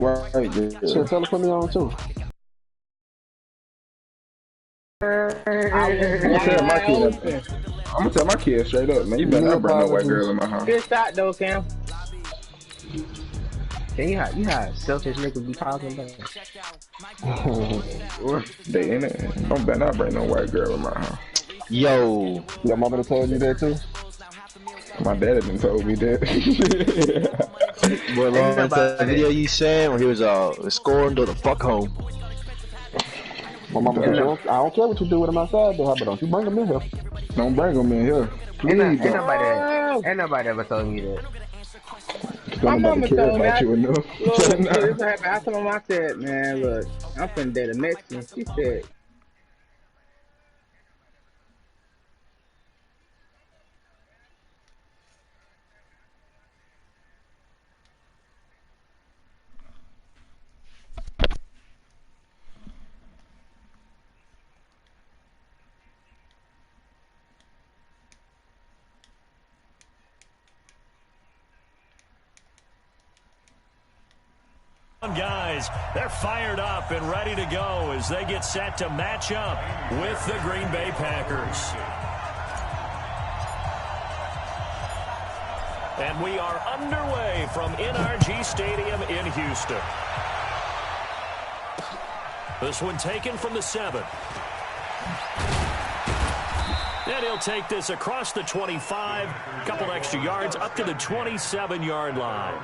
Right there. Shit, tell her put me on too. I was I'm gonna tell my wide kid. open. I'm gonna tell my kid straight up, man. You Give better me not bring no white apologies. girl in my house. Good shot though, Cam. Can you how selfish niggas be talking about? They in it. Don't better not bring no white girl in my house. Yo, Your mama done told you that too? My daddy done told me that. boy, Ain't Lawrence, that video nobody. you sent where he was scoring to the fuck home. My mama said, I don't care what you do with him outside there, but don't you bring him in here. Don't bring them in here. Ain't, no, Please ain't don't. nobody. Oh. Ain't nobody ever told me that. Don't My nobody mama care told me. about you enough. Look, Nah. this happened. I told my mom, I said, man, look, I'm finna date a Mexican. She said, Guys, they're fired up and ready to go as they get set to match up with the Green Bay Packers. And we are underway from NRG Stadium in Houston. This one taken from the 7. And he'll take this across the 25, a couple extra yards up to the 27-yard line.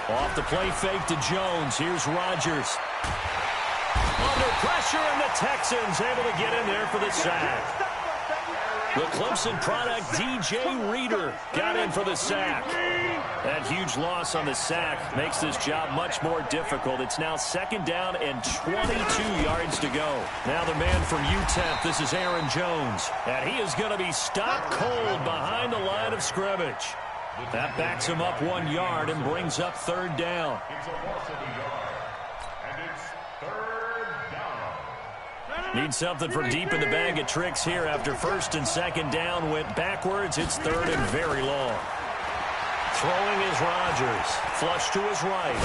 Off the play fake to Jones. Here's Rodgers. Under pressure, and the Texans able to get in there for the sack. The Clemson product, DJ Reader, got in for the sack. That huge loss on the sack makes this job much more difficult. It's now 2nd down and 22 yards to go. Now the man from UTEP, this is Aaron Jones. And he is going to be stopped cold behind the line of scrimmage. That backs him up 1 yard and brings up 3rd down. Need something from deep in the bag of tricks here after 1st and 2nd down went backwards. It's 3rd and very long. Throwing is Rodgers. Flush to his right.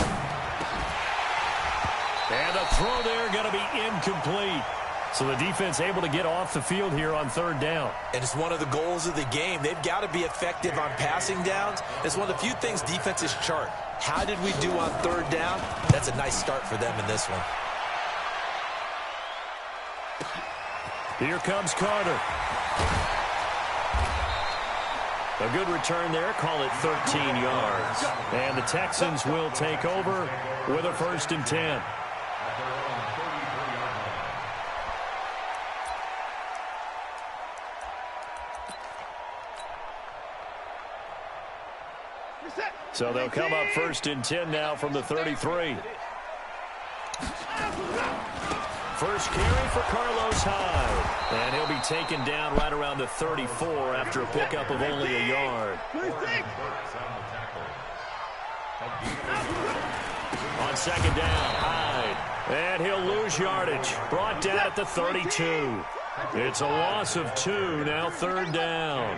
And the throw there going to be incomplete. So the defense able to get off the field here on 3rd down. And it's one of the goals of the game. They've got to be effective on passing downs. It's one of the few things defenses chart. How did we do on 3rd down? That's a nice start for them in this one. Here comes Carter. A good return there. Call it 13 yards. And the Texans will take over with a 1st and 10. So they'll come up 1st and 10 now from the 33. First carry for Carlos Hyde. And he'll be taken down right around the 34 after a pickup of only a yard. On 2nd down, Hyde. And he'll lose yardage. Brought down at the 32. It's a loss of 2, now 3rd down.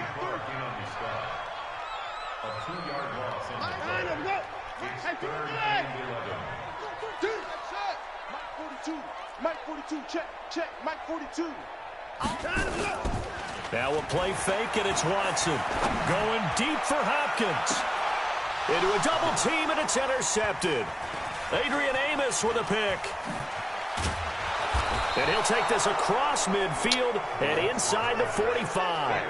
Mike 42, check, Mike 42. Now a play fake, and it's Watson. Going deep for Hopkins. Into a double team, and it's intercepted. Adrian Amos with a pick. And he'll take this across midfield and inside the 45.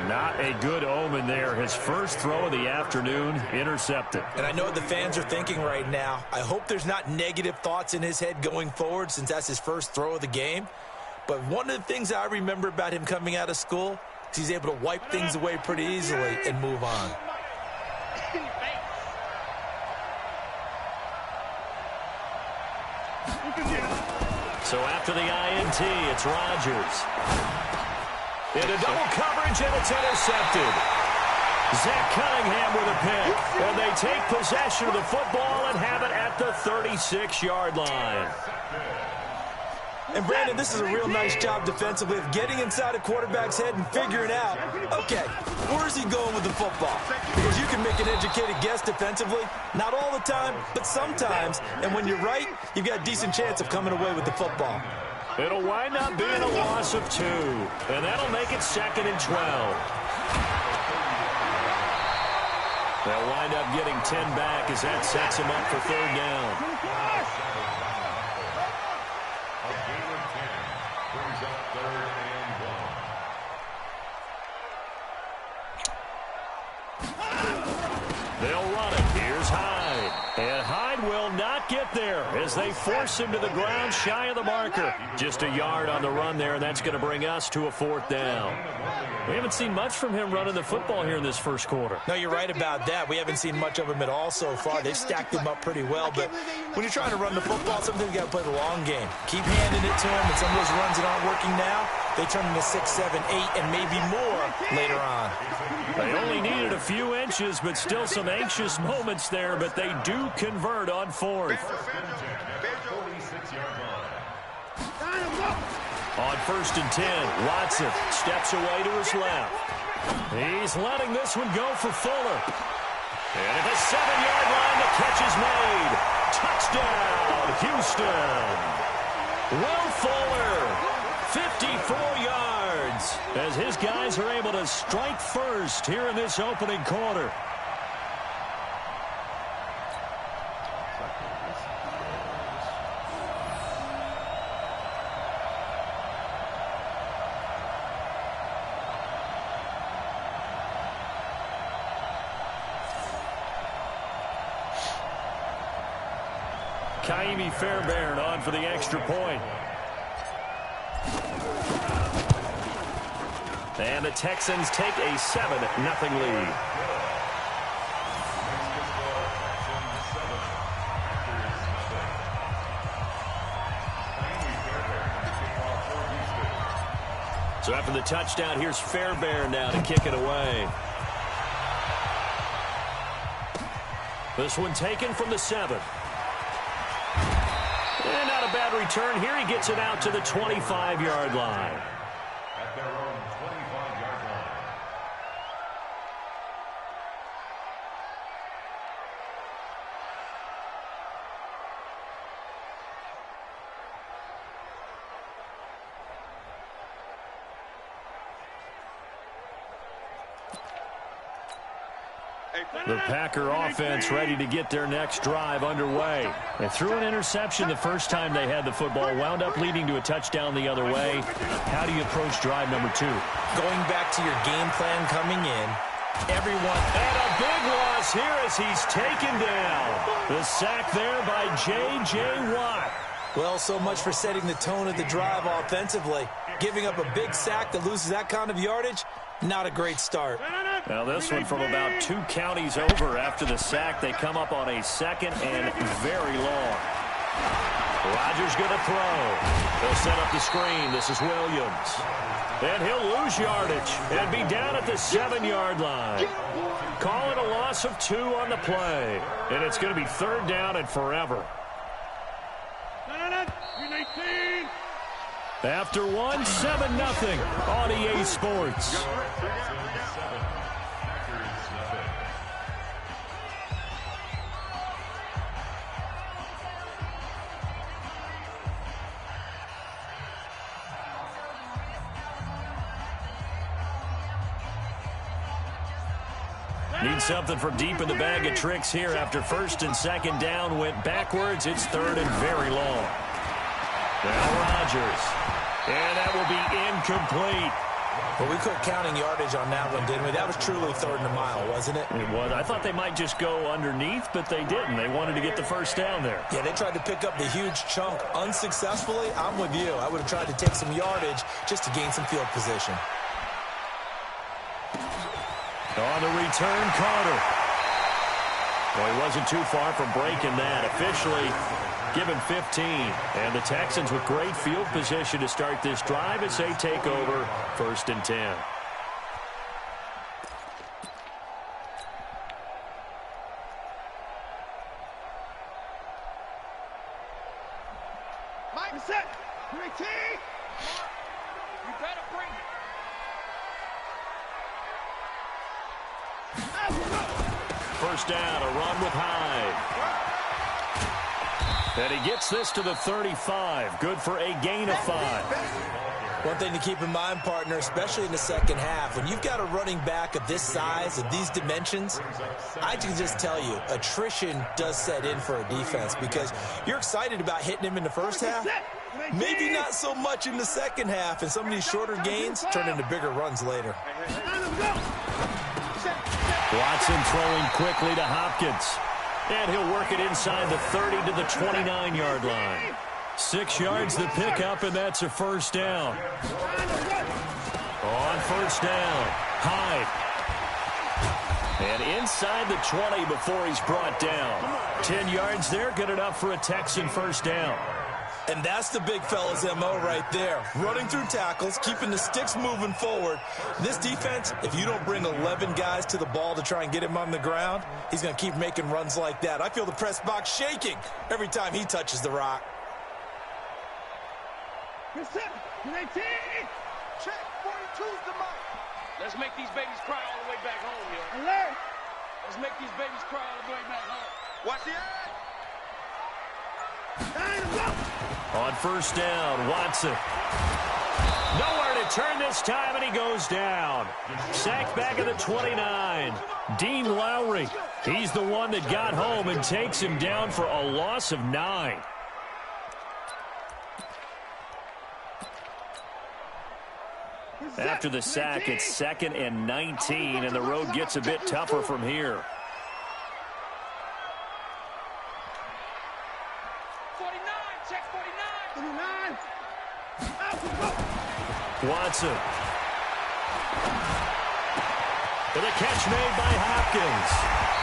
Not a good omen there. His first throw of the afternoon intercepted. And I know what the fans are thinking right now. I hope there's not negative thoughts in his head going forward since that's his first throw of the game. But one of the things I remember about him coming out of school is he's able to wipe things away pretty easily and move on. So after the INT, it's Rodgers. Into double coverage, and it's intercepted. Zach Cunningham with a pick. And they take possession of the football and have it at the 36-yard line. And, Brandon, this is a real nice job defensively of getting inside a quarterback's head and figuring out, okay, where's he going with the football? Because you can make an educated guess defensively, not all the time, but sometimes. And when you're right, you've got a decent chance of coming away with the football. It'll wind up being a loss of 2, and that'll make it 2nd and 12. They'll wind up getting 10 back as that sets them up for 3rd down. They'll run it. Here's Hyde. And Hyde will not get there as they force him to the ground shy of the marker. Just a yard on the run there, and that's going to bring us to a 4th down. We haven't seen much from him running the football here in this first quarter. No, you're right about that. We haven't seen much of him at all so far. They've stacked him up pretty well, but when you're trying to run the football, sometimes you got to play the long game. Keep handing it to him, and some of those runs that aren't working now, they turn into 6, 7, 8, and maybe more later on. They only needed a few inches, but still some anxious moments there, but they do convert on 4th. On 1st and 10, Watson steps away to his left. He's letting this one go for Fuller. And at the 7-yard line, the catch is made. Touchdown, Houston. Will Fuller, 54 yards, as his guys are able to strike first here in this opening quarter. Kaimi Fairbairn on for the extra point. And the Texans take a 7-0 lead. So after the touchdown, here's Fairbairn now to kick it away. This one taken from the 7. And not a bad return here. He gets it out to the 25-yard line. At their own 25-yard line. The Packer offense ready to get their next drive underway. They threw an interception the first time they had the football, wound up leading to a touchdown the other way. How do you approach drive number 2? Going back to your game plan coming in, everyone... And a big loss here as he's taken down. The sack there by J.J. Watt. Well, so much for setting the tone of the drive offensively. Giving up a big sack that loses that kind of yardage, not a great start. Now this one from about 2 counties over after the sack. They come up on a 2nd and very long. Rodgers going to throw. They'll set up the screen. This is Williams. And he'll lose yardage and be down at the 7-yard line. Call it a loss of 2 on the play. And it's going to be 3rd down and forever. After 1, 7-0 on EA Sports. Need something from deep in the bag of tricks here after 1st and 2nd down went backwards. It's 3rd and very long. Now Rodgers. And that will be incomplete. But we quit counting yardage on that one, didn't we? That was truly 3rd and a mile, wasn't it? It was. I thought they might just go underneath, but they didn't. They wanted to get the first down there. Yeah, they tried to pick up the huge chunk unsuccessfully. I'm with you. I would have tried to take some yardage just to gain some field position. On the return, Carter. Well, he wasn't too far from breaking that. Officially, Give him 15. And the Texans with great field position to start this drive as they take over 1st and 10. Mike, set. Great team. You better bring it. First down, a run with Hyde. And he gets this to the 35. Good for a gain of 5. One thing to keep in mind, partner, especially in the second half, when you've got a running back of this size, of these dimensions, I can just tell you, attrition does set in for a defense because you're excited about hitting him in the first half. Maybe not so much in the second half, and some of these shorter gains turn into bigger runs later. Watson throwing quickly to Hopkins. And he'll work it inside the 30 to the 29-yard line. 6 yards the pickup, and that's a first down. On first down, Hyde. And inside the 20 before he's brought down. 10 yards there, good enough for a Texan first down. And that's the big fella's MO right there. Running through tackles, keeping the sticks moving forward. This defense, if you don't bring 11 guys to the ball to try and get him on the ground, he's going to keep making runs like that. I feel the press box shaking every time he touches the rock. Check, 42's the mark. Let's make these babies cry all the way back home, yo. Alert. Let's make these babies cry all the way back home. Watch the eye. On first down, Watson. Nowhere to turn this time, and he goes down. Sacked back at the 29. Dean Lowry, he's the one that got home and takes him down for a loss of 9. After the sack, it's 2nd and 19, and the road gets a bit tougher from here. 49, check 49. Watson. With a catch made by Hopkins.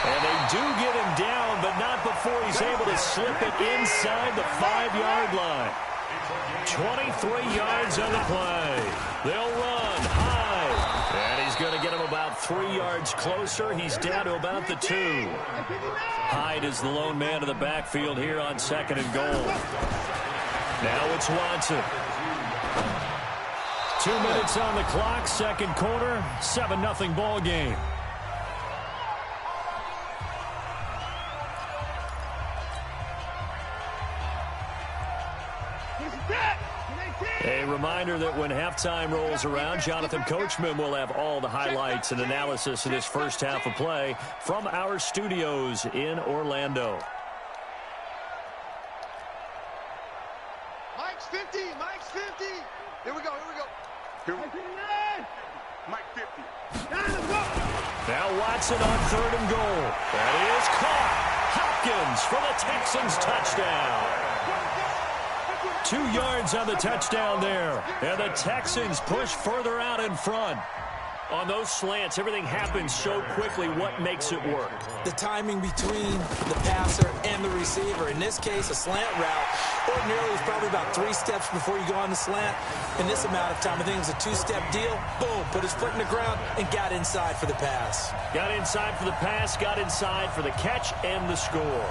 And they do get him down, but not before he's able to slip it inside the 5-yard line. 23 yards on the play. They'll run high. And he's going to get him about 3 yards closer. He's down to about the 2. Hyde is the lone man in the backfield here on 2nd and goal. Now it's Watson. 2 minutes on the clock, second quarter, 7-0 ball game. A reminder that when halftime rolls around, Jonathan Coachman will have all the highlights and analysis of this first half of play from our studios in Orlando. Mike's 50. Mike's 50. Here we go. Mike 50. Now Watson on 3rd and goal. That is caught. Hopkins for the Texans touchdown. 2 yards on the touchdown there. And the Texans push further out in front. On those slants, everything happens so quickly. What makes it work? The timing between the passer and the receiver. In this case, a slant route. Ordinarily, it's probably about 3 steps before you go on the slant. In this amount of time, I think it was a 2-step deal. Boom, put his foot in the ground and got inside for the pass. Got inside for the pass, got inside for the catch and the score.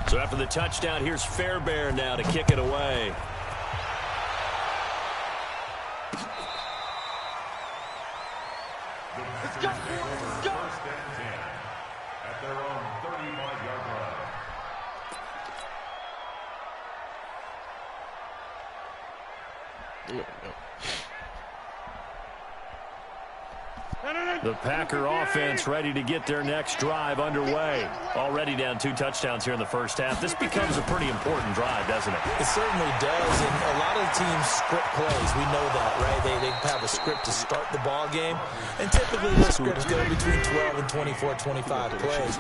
So after the touchdown, here's Fairbairn now to kick it away. Let's go. Let's go. First and 10 at their own 35-yard line. The Packer offense ready to get their next drive underway. Already down 2 touchdowns here in the first half. This becomes a pretty important drive, doesn't it? It certainly does, and a lot of teams script plays. We know that, right? They have a script to start the ball game, and typically those scripts go between 12 and 24, 25 plays.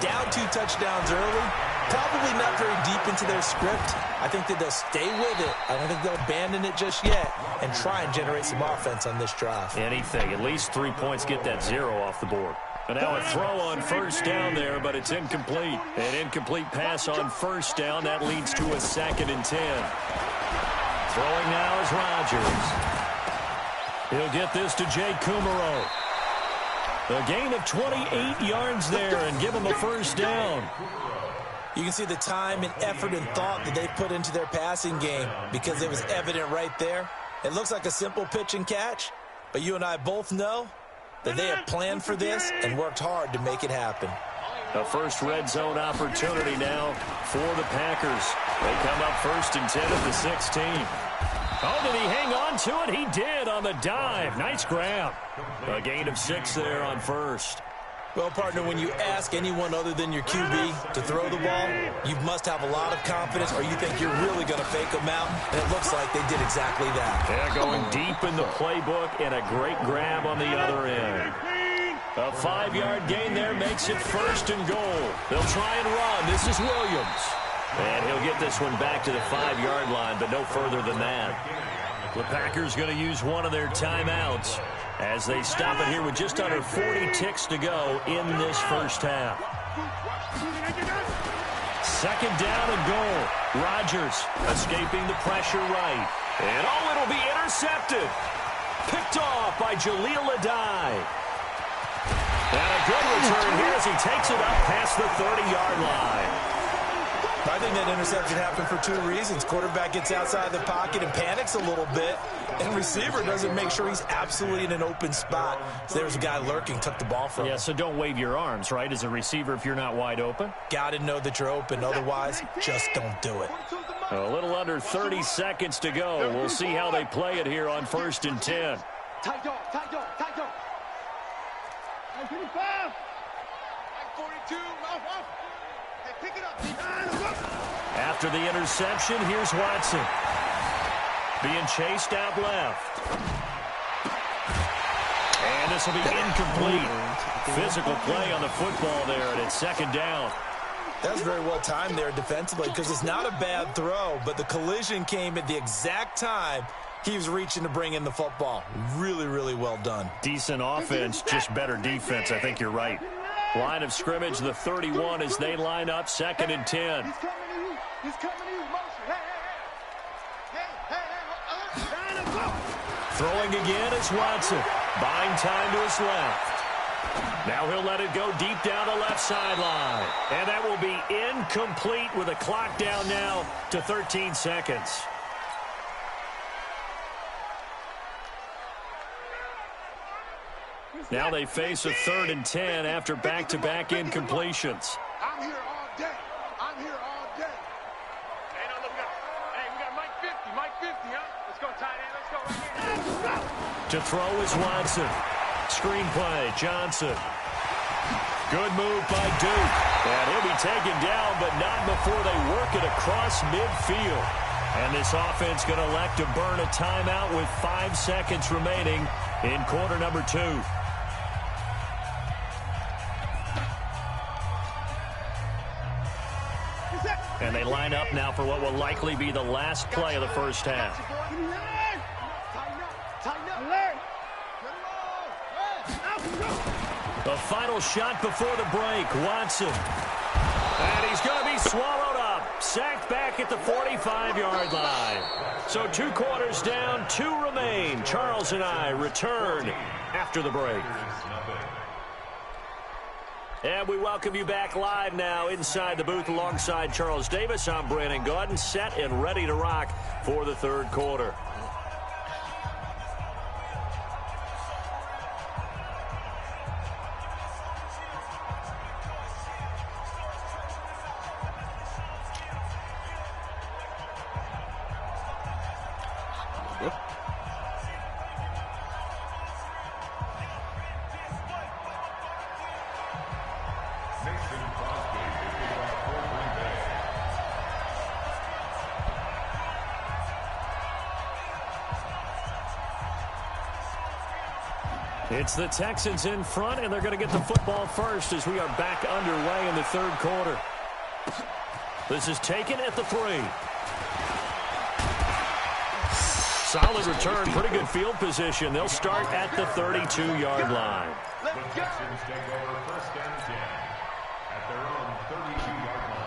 Down 2 touchdowns early, probably not very deep into their script. I think that they'll stay with it. I don't think they'll abandon it just yet and try and generate some offense on this drive. Anything. At least 3 points get that 0 off the board. And now a throw on first down there, but it's incomplete. An incomplete pass on first down. That leads to a 2nd and 10. Throwing now is Rodgers. He'll get this to Jay Kumaro. A gain of 28 yards there and give him a first down. You can see the time and effort and thought that they put into their passing game because it was evident right there. It looks like a simple pitch and catch, but you and I both know that they have planned for this and worked hard to make it happen. A first red zone opportunity now for the Packers. They come up 1st and 10 at the 16. Oh, did he hang on to it? He did on the dive. Nice grab. A gain of 6 there on first. Well, partner, when you ask anyone other than your QB to throw the ball, you must have a lot of confidence or you think you're really going to fake them out, and it looks like they did exactly that. Yeah, going deep in the playbook and a great grab on the other end. A 5-yard gain there makes it 1st and goal. They'll try and run. This is Williams. And he'll get this one back to the 5-yard line, but no further than that. The Packers going to use one of their timeouts as they stop it here with just under 40 ticks to go in this first half. 2nd down and goal. Rodgers escaping the pressure right. And oh, it'll be intercepted. Picked off by Jaleel Adai. And a good return here as he takes it up past the 30-yard line. I think that interception happened for 2 reasons. Quarterback gets outside the pocket and panics a little bit, and receiver doesn't make sure he's absolutely in an open spot. So there's a guy lurking, took the ball from him. Yeah, so don't wave your arms, right, as a receiver if you're not wide open. Got to know that you're open. Otherwise, just don't do it. A little under 30 seconds to go. We'll see how they play it here on 1st and 10. Tight dog, tight dog, tight dog. 25. 42, off. Hey, pick it up. After the interception, here's Watson. Being chased out left. And this will be incomplete. Physical play on the football there, and it's 2nd down. That's very well timed there defensively because it's not a bad throw, but the collision came at the exact time he was reaching to bring in the football. Really, really well done. Decent offense, just better defense. I think you're right. Line of scrimmage, the 31 as they line up, 2nd and 10. He's coming to you. He's coming to you. Motion. Hey. Throwing again is Watson. Buying time to his left. Now he'll let it go deep down the left sideline. And that will be incomplete with a clock down now to 13 seconds. Now they face a 3rd and 10 after back-to-back incompletions. I'm here all day. I'm here all day. Hey, no, look, we got Mike 50. Mike 50, huh? Let's go, tight end. Let's go right here. To throw is Watson. Screenplay, Johnson. Good move by Duke. And he'll be taken down, but not before they work it across midfield. And this offense going to elect to burn a timeout with 5 seconds remaining in quarter number 2. And they line up now for what will likely be the last play of the first half. The final shot before the break, Watson. And he's going to be swallowed up. Sacked back at the 45-yard line. So 2 quarters down, 2 remain. Charles and I return after the break. And we welcome you back live now inside the booth alongside Charles Davis. I'm Brandon Gaudin, set and ready to rock for the 3rd quarter. It's the Texans in front, and they're going to get the football first as we are back underway in the third quarter. This is taken at the 3. Solid return, pretty good field position. They'll start at the 32-yard line. The Texans take over first and 10 at their own 32-yard line.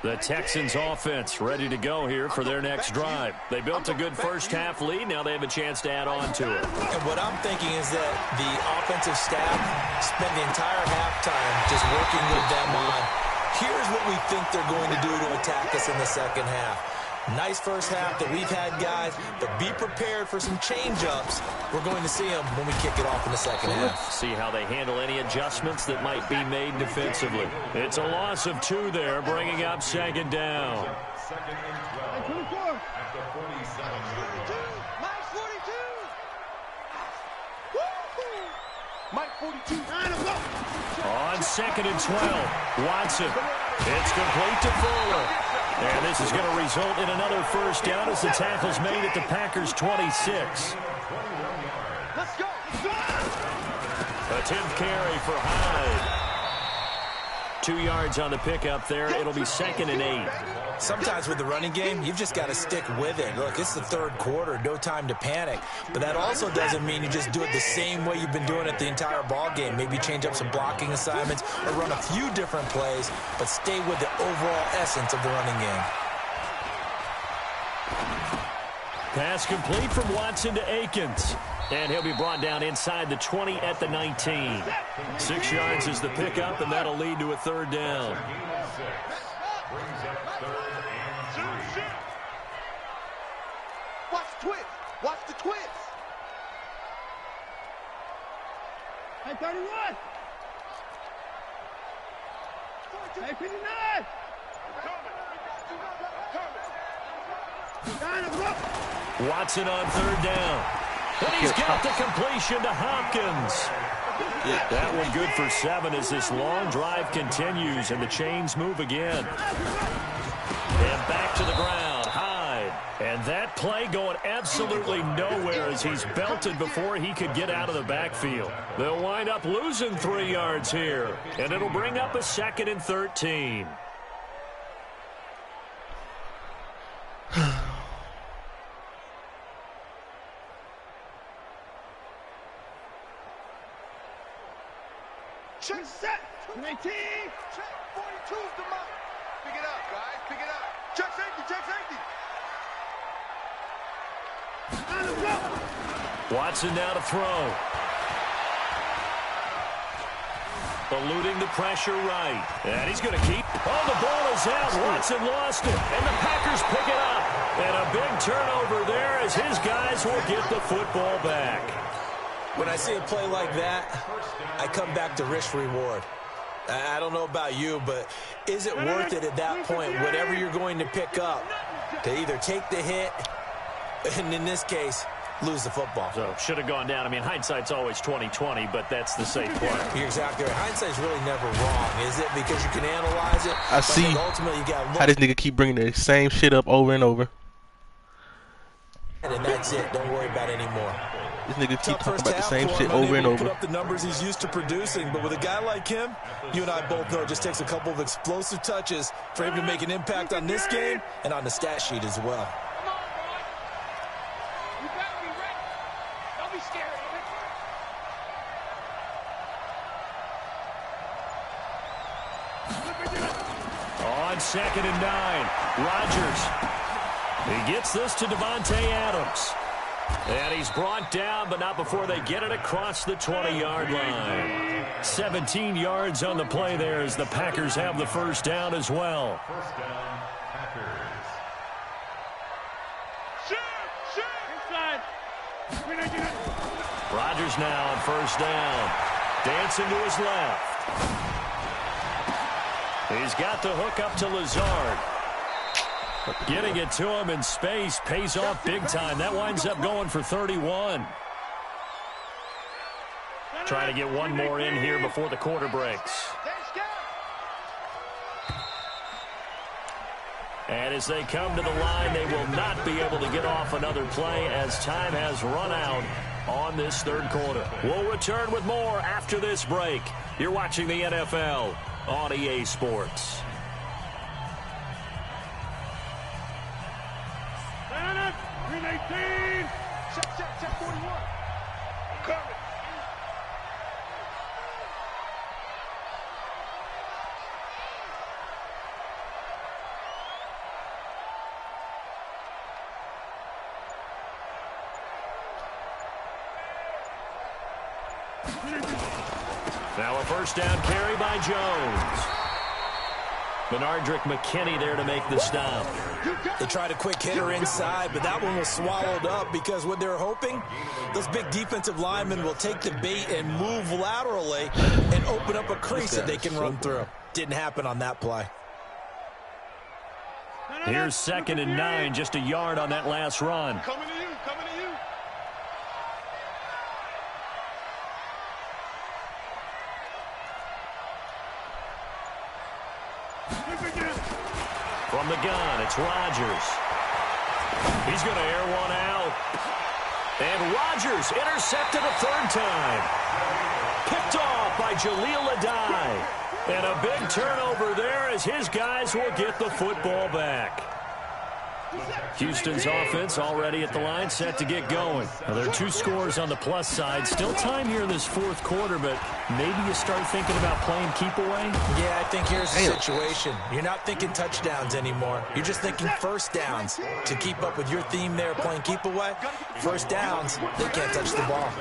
The Texans offense ready to go here for their next drive. They built a good first-half lead. Now they have a chance to add on to it. And what I'm thinking is that the offensive staff spent the entire halftime just working with them on, here's what we think they're going to do to attack us in the second half. Nice first half that we've had, guys, but be prepared for some change-ups. We're going to see them when we kick it off in the second half. See how they handle any adjustments that might be made defensively. It's a loss of 2 there, bringing up second down. Second and 12 at the 47-yard line. Mike 42. Mike 42. On second and 12, Watson. It's complete to Fuller. And this is going to result in another first down as the tackle's made at the Packers' 26. Let's go. A 10th carry for Hyde. 2 yards on the pickup there. It'll be second and 8. Sometimes with the running game, you've just got to stick with it. Look, it's the third quarter, no time to panic. But that also doesn't mean you just do it the same way you've been doing it the entire ball game. Maybe change up some blocking assignments or run a few different plays, but stay with the overall essence of the running game. Pass complete from Watson to Akins. And he'll be brought down inside the 20 at the 19. 6 yards is the pickup, and that'll lead to a third down. Brings up third and 3. Watch the twist. Watch the twist. Hey, 31. Hey, 59. Watson on third down. And he's got the completion to Hopkins. That one good for 7 as this long drive continues and the chains move again. And back to the ground, Hyde. And that play going absolutely nowhere as he's belted before he could get out of the backfield. They'll wind up losing 3 yards here, and it'll bring up a second and 13. Check set. 19. Check 42's the mark. Pick it up, guys. Pick it up. Check safety. Check safety. Watson now to throw. Eluding the pressure right. And he's going to keep. Oh, the ball is out. Watson lost it. And the Packers pick it up. And a big turnover there as his guys will get the football back. When I see a play like that, I come back to risk-reward. I don't know about you, but is it worth it at that point, whatever you're going to pick up, to either take the hit, and in this case, lose the football? So, should have gone down. I mean, hindsight's always 20/20, but that's the safe play. You're exactly right. Hindsight's really never wrong, is it? Because you can analyze it. I see ultimately, you got how this nigga keep bringing the same shit up over and over. And that's it. Don't worry about it anymore. This nigga keep talking about the same shit over and over. Put up the numbers he's used to producing, but with a guy like him, you and I both know it just takes a couple of explosive touches for him to make an impact on this game and on the stat sheet as well. Come on, boy. You better be ready. Don't be scared of it. On second and 9, Rodgers. He gets this to Devontae Adams. And he's brought down, but not before they get it across the 20-yard line. 17 yards on the play there as the Packers have the first down as well. First down, Packers. Rodgers now on first down. Dancing to his left. He's got the hook up to Lazard. Getting it to him in space pays off big time. That winds up going for 31. Trying to get one more in here before the quarter breaks. And as they come to the line, they will not be able to get off another play as time has run out on this third quarter. We'll return with more after this break. You're watching the NFL on EA Sports. Green 18. Check 41. Coming. Now a first down carry by Jones. Bernardrick McKinney there to make the stop. They tried a quick hitter inside, but that one was swallowed up because what they're hoping, those big defensive linemen will take the bait and move laterally and open up a crease that they can run through. Didn't happen on that play. Here's 2nd and 9, just a yard on that last run. Coming to you, coming to you. From the gun, it's Rodgers. He's going to air one out. And Rodgers intercepted a third time. Picked off by Jaleel Adai. And a big turnover there as his guys will get the football back. Houston's offense already at the line, set to get going. Now, there are 2 scores on the plus side. Still time here in this fourth quarter, but maybe you start thinking about playing keep away? Yeah, I think here's the situation. You're not thinking touchdowns anymore. You're just thinking first downs. To keep up with your theme there, playing keep away, first downs, they can't touch the ball.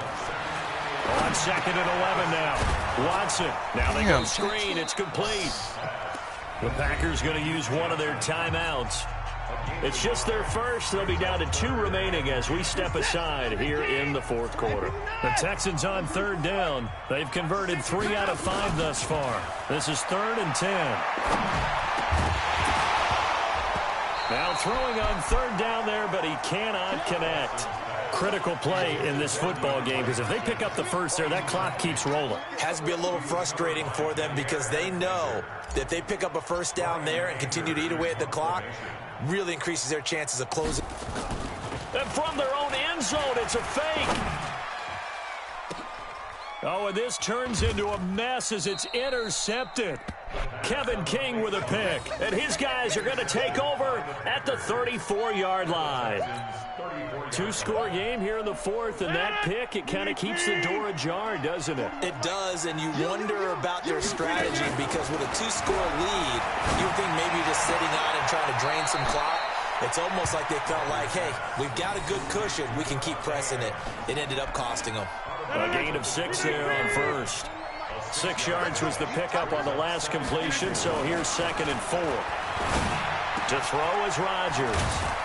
On 2nd and 11 now. Watson. Now they go screen. It's complete. The Packers going to use one of their timeouts. It's just their first. They'll be down to 2 remaining as we step aside here in the fourth quarter. The Texans on 3rd down. They've converted 3 out of 5 thus far. This is 3rd and 10. Now throwing on 3rd down there, but he cannot connect. Critical play in this football game because if they pick up the first there, that clock keeps rolling. Has to be a little frustrating for them because they know that if they pick up a first down there and continue to eat away at the clock, really increases their chances of closing. And from their own end zone, it's a fake. Oh, and this turns into a mess as it's intercepted. Kevin King with a pick. And his guys are going to take over at the 34-yard line. 2-score game here in the fourth, and that pick, it kind of keeps the door ajar, doesn't it? It does, and you wonder about their strategy because with a 2-score lead, you think maybe just sitting on and trying to drain some clock. It's almost like they felt like, hey, we've got a good cushion. We can keep pressing it. It ended up costing them. A gain of 6 there on first. 6 yards was the pickup on the last completion, so here's 2nd and 4. To throw is Rodgers.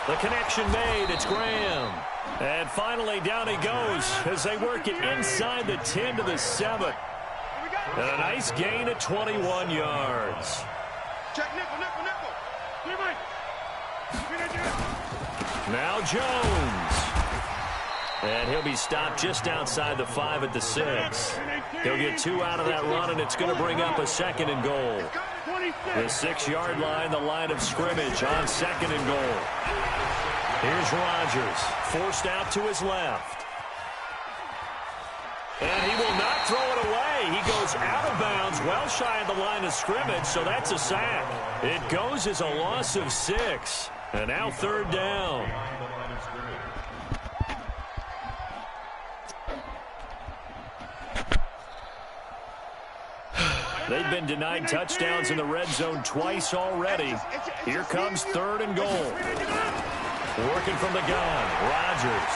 The connection made. It's Graham. And finally, down he goes as they work it inside the 10 to the 7. And a nice gain at 21 yards. Check nickel. Now Jones. And he'll be stopped just outside the 5 at the 6. He'll get 2 out of that run, and it's going to bring up a 2nd and goal. The 6-yard line, the line of scrimmage on 2nd and goal. Here's Rodgers, forced out to his left. And he will not throw it away. He goes out of bounds, well shy of the line of scrimmage, so that's a sack. It goes as a loss of 6. And now 3rd down. They've been denied touchdowns in the red zone twice already. Here comes 3rd and goal. Working from the gun, Rodgers.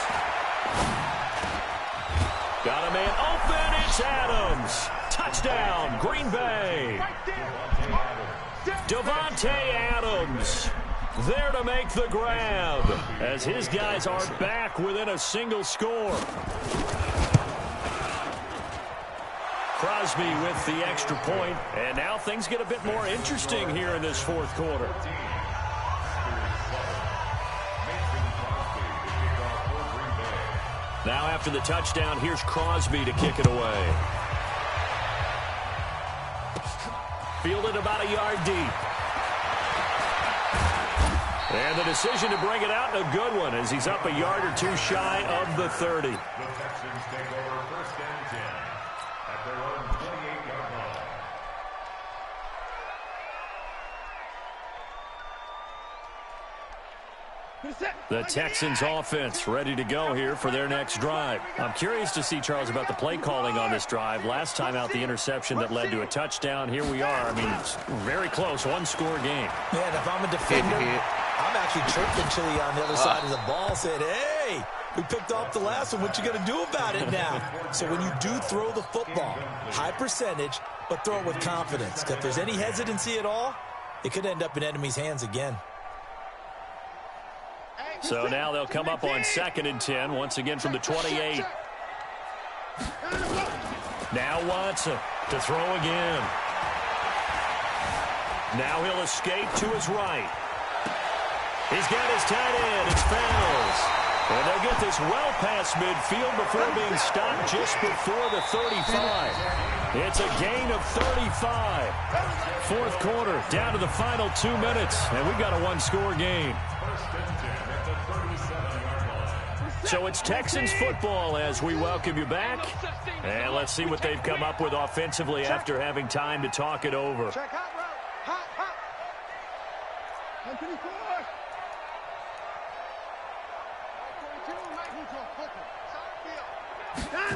Got a man open, it's Adams. Touchdown, Green Bay. Devontae Adams there to make the grab as his guys are back within a single score. Crosby with the extra point, and now things get a bit more interesting here in this fourth quarter. Now after the touchdown, here's Crosby to kick it away. Fielded about a yard deep. And the decision to bring it out, a good one, as he's up a yard or two shy of the 30. The Texans take over first and 10 at their own 28-yard line. The Texans offense ready to go here for their next drive. I'm curious to see, Charles, about the play calling on this drive. Last time out, the interception that led to a touchdown. Here we are. I mean, it's very close, one-score game. Yeah, and if I'm a defender, I'm actually chirping Chili on the other side of the ball, saying, hey, we picked off the last one. What you going to do about it now? So when you do throw the football, high percentage, but throw it with confidence. If there's any hesitancy at all, it could end up in enemy's hands again. So now they'll come up on 2nd and 10, once again from the 28. Now Watson to throw again. Now he'll escape to his right. He's got his tight end. It's Fells. And they'll get this well past midfield before being stopped just before the 35. It's a gain of 35. Fourth quarter, down to the final 2 minutes, and we've got a one-score game. So it's Texans football as we welcome you back. And let's see what they've come up with offensively after having time to talk it over. Check hot route. Hot, hot. 124. 122, right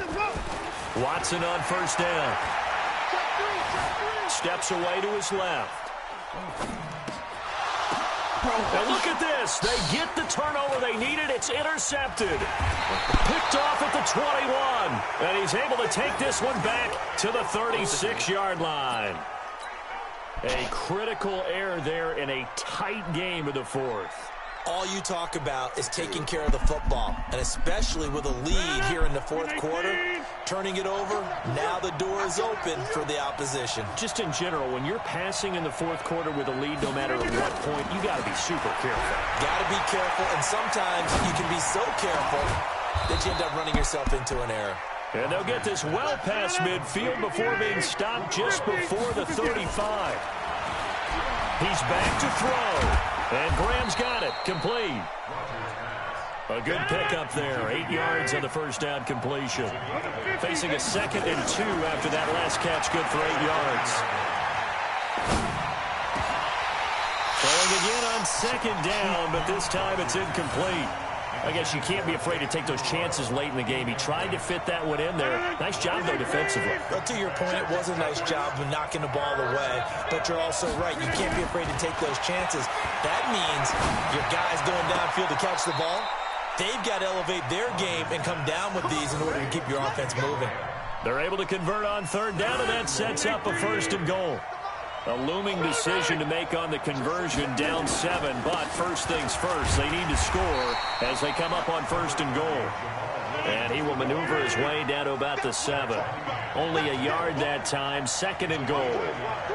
neutral. Watson on first down. Steps away to his left. Now look at this. They get the turnover they needed. It's intercepted. Picked off at the 21. And he's able to take this one back to the 36-yard line. A critical error there in a tight game of the fourth. All you talk about is taking care of the football, and especially with a lead here in the fourth quarter, turning it over, now the door is open for the opposition. Just in general, when you're passing in the fourth quarter with a lead, no matter at what point, you got to be super careful. Got to be careful, and sometimes you can be so careful that you end up running yourself into an error. And they'll get this well past midfield before being stopped just before the 35. He's back to throw. And Graham's got it. Complete. A good pickup there. 8 yards on the first down completion. Facing a 2nd and 2 after that last catch. Good for 8 yards. Throwing again on 2nd down, but this time it's incomplete. I guess you can't be afraid to take those chances late in the game. He tried to fit that one in there. Nice job, though, defensively. Well, to your point, it was a nice job of knocking the ball away. But you're also right. You can't be afraid to take those chances. That means your guys going downfield to catch the ball, they've got to elevate their game and come down with these in order to keep your offense moving. They're able to convert on 3rd down, and that sets up a 1st and goal. A looming decision to make on the conversion, down 7, but first things first, they need to score as they come up on 1st and goal. And he will maneuver his way down to about the 7. Only a yard that time, 2nd and goal.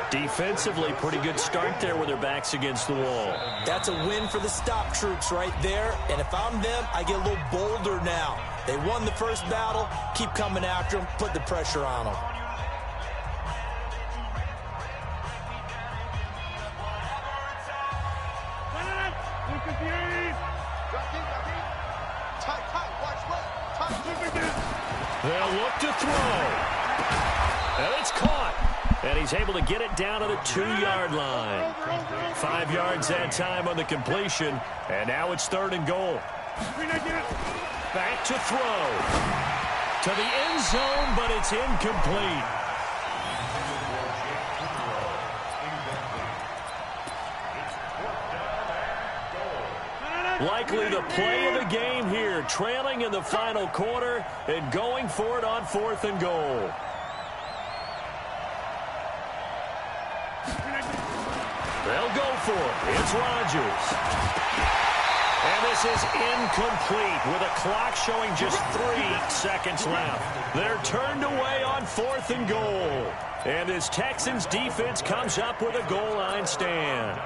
Defensively, pretty good start there with their backs against the wall. That's a win for the stop troops right there, and if I'm them, I get a little bolder now. They won the first battle, keep coming after them, put the pressure on them. They'll look to throw. And it's caught. And he's able to get it down to the 2-yard line. 5 yards that time on the completion. And now it's 3rd and goal. Back to throw. To the end zone, but it's incomplete. Likely the play of the game here, trailing in the final quarter and going for it on 4th and goal. They'll go for it. It's Rodgers. And this is incomplete with a clock showing just 3 seconds left. They're turned away on 4th and goal. And this Texans defense comes up with a goal line stand.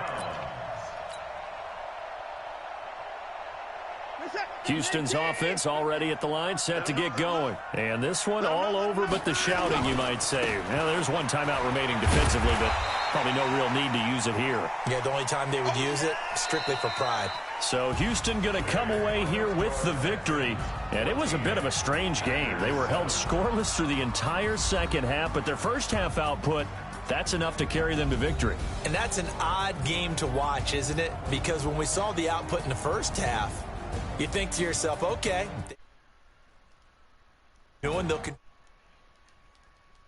Reset. Houston's offense already at the line, set to get going. And this one all over but the shouting, you might say. Now, there's one timeout remaining defensively, but probably no real need to use it here. Yeah, the only time they would use it, strictly for pride. So Houston going to come away here with the victory. And it was a bit of a strange game. They were held scoreless through the entire second half, but their first half output, that's enough to carry them to victory. And that's an odd game to watch, isn't it? Because when we saw the output in the first half, you think to yourself, okay, knowing they'll